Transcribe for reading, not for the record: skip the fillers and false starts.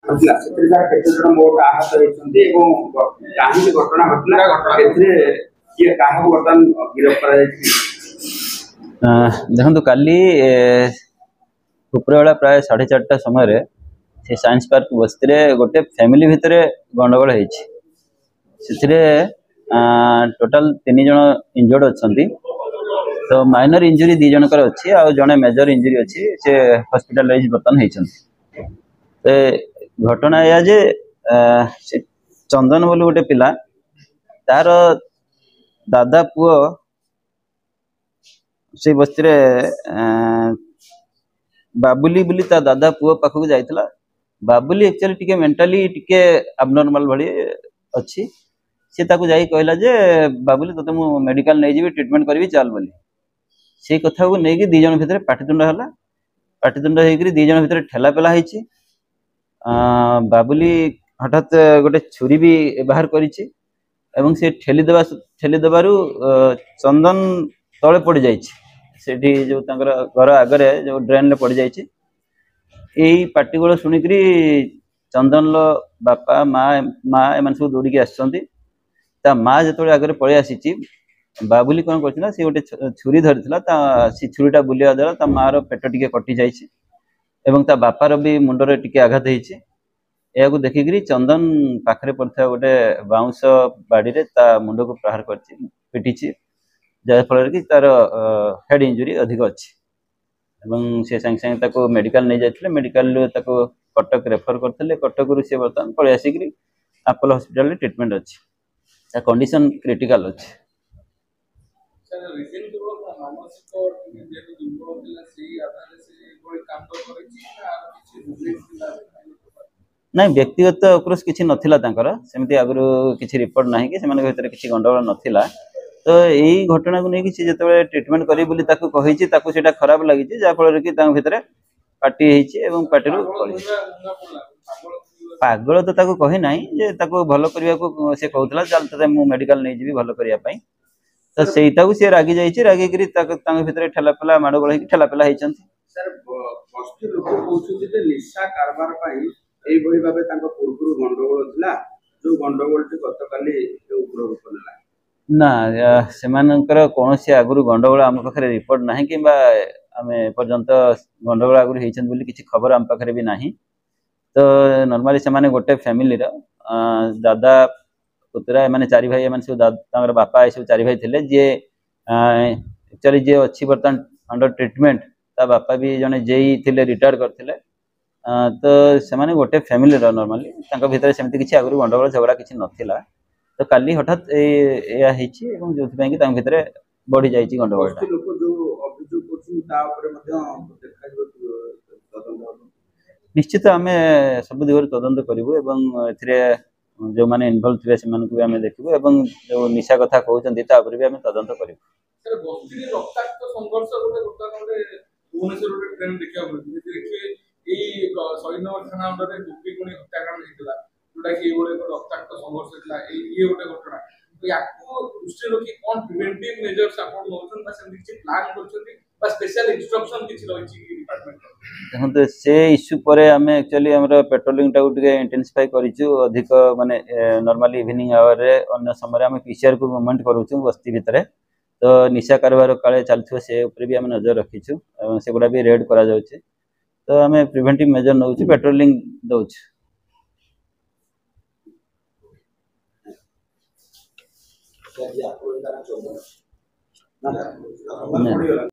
କେତେ ଜଣ ମୋଟ ଆହତ ହେଇଛନ୍ତି ଏବଂ କାହିଁକି ଘଟଣା ଘଟିଲା ଏଥିରେ କିଏ କାହାକୁ ବର୍ତ୍ତମାନ ଗିରଫ କରାଯାଇଛି? ଦେଖନ୍ତୁ କାଲି ଉପରବେଳା ପ୍ରାୟ 4:30 ସମୟରେ ସେ ସାଇନ୍ସ ପାର୍କ ବସ୍ତିରେ ଗୋଟେ ଫ୍ୟାମିଲି ଭିତରେ ଗଣ୍ଡଗୋଳ ହେଇଛି। ସେଥିରେ ଟୋଟାଲ 3 ଜଣ ଇଞ୍ଜର୍ଡ ଅଛନ୍ତି। ତ ମାଇନର इंजुरी 2 जनकर अच्छी आ जड़े मेजर इंजुरी अच्छी से हॉस्पिटलाइज बर्तमान होती। घटना या जे चंदन बोली गोटे पिला तार दादा पुओ से बस्ती बाबुली बोली ता दादा पुओ पाखक जाइतला। बाबुली एक्चुअली टिके मेंटली टिके अबनॉर्मल भली अच्छी। से ताको जाई कहला जे बाबुली तते मु मेडिकल नै जीवी ट्रीटमेंट करबी चाल बोली। से कथा को नहीं कि 2 जन भितर पाटितुंड हला। पाटितुंड हेकरी 2 जन भितर ठेला पेला ହେଇଛି। बाबुली हठात गोटे छुरी भी बाहर करिछि एवं से ठेली देबारु चंदन तळे पड़ जाइछि। सेठी जो तांकर घर आगरे जो ड्रेन ले पड़ जाइछि। एई पार्टिकुलर सुनिकरी चंदन लो बापा माँ एमन सब दौड़ी के आछंती। ता माँ जेतोळे आगरे पळे आसीछि बाबुली कौन करथिला से गोटे छुरी धरिथिला। ता से छुरीटा बुलिया द्वारा ता माँ रो पेट टिके कटि जाइछि एवं ता बापार भी मुंडरे टिके आघात ହେଇछि। एयाकु देखिकरी चंदन पाखरे पड़था गोटे बाउंस बाड़ी रे ता मुंड को प्रहार करछि पिटिछि जा फल कि तार हेड इंजुरी अधिक अछि एवं से संग संग ताको मेडिकल नै जायथिले। मेडिकल ताको कटक रेफर करथिले। कटक रु से बर्तमान पळे आसीकरी अपोलो हॉस्पिटल रे ट्रीटमेंट अछि। ता कंडीशन क्रिटिकल अछि। सर रिसेंट जो मानसिक जे दुर्बल थिला सेही आधार से कोई काम तो करछि ना किछि नहीं व्यक्तिगत अक्रोश किसी नथिला तांकर सेमती आगु किसी रिपोर्ट नाही कि सेमान भीतर किसी गंडगोल नथिला। तो यही घटना को नहीं जिते ट्रीटमेंट करी बोली ताकू कहिछि ताकू सेटा खराब लागिछि जा फल कि तांग भीतर पार्टी ହେଇछि एवं पार्टी रो पागल तो ताकू कहि नाही जे ताकू भलो करिया को से कहउतला चल तते मु मेडिकल नै जिवि भलो करिया पई। तो सेटा को से रागी जाइछि। रागी करी तांग भीतर ठेला पेला माडो गळ ठेला पेला ହେଇछंती। सर बस्ती लोक कहउछथि जे निशा कारबार पई एई भली भाबे तांको पूर्वरु गंडगोल थिला जो गंडगोल टी गतकाली उग्र रूप नेला ना सेमानकर कोनोसी आगुरु गंडगोल आम पाखरे रिपोर्ट नाही किबा आमे पर्यंत गंडगोल आगुरु हेइछन बोली किछि खबर आम पाखरे भी नाही। तो नॉर्मली से माने गोटे फैमिली रो दादा पुतरा माने 4 भाई माने सब तांगर बापा ए सब 4 भाई थिले जे एक्चुअली जे अछि बर्तन अंडर ट्रीटमेंट ता बापा भी जने जेई थिले रिटायर करथिले। तो से माने गोटे फैमिली रो नॉर्मली तांको भीतर सेमति किछि आगुरु गंडगोल झगड़ा किछि नथिला। तो काली हठात एया ହେଇछि एवं जोथि पई कि तांग भीतर बढ़ी जाइछि गंडगोल ता लोक जो अभियोग करछि ता ऊपर मध्ये देखा तदंत निश्चित आमे सब दिगरे तदंत करिवु एवं एथिरे जो माने इन्वॉल्व थिबे सेमानकु भी आमे देखिबु एवं जो निशा कथा कहउचंती ता ऊपर भी आमे तदंत करिवु। सर बस्ती रक्ताक्त संघर्ष गोटे भुवनेश्वर गोटे ट्रेन देखिया मिलुछि देखिए एई सैन्यनगर थाना अंडर गोपी गुणी हत्याकांड हेतला जोटा कि एबोले रक्ताक्त संघर्ष हेतला एई गोटे घटना। तो याको दृष्टि रखी कोन प्रिवेंटिव मेजर्स आपण नउछन बा सेमि किछि प्लान करछथि बा स्पेशल इंस्ट्रक्शन किछि रहिछि डिपार्टमेंट देखो तो से इश्यू पर आम एक्चुअली हमर पेट्रोलिंग टाको टिके इंटेंसिफाई करिछु अधिक माने नॉर्मली इवनिंग आवर रे अन्य समय हम पीसीआर को मूवमेंट करूछु बस्ती भितरे। तो निशा कारबार काले चलथो से ऊपर भी हम नजर रखिछु एवं से गुडा भी रेड करा जाउछि। तो आम प्रिवेंटिव मेजर नउछु पेट्रोलिंग दउछु।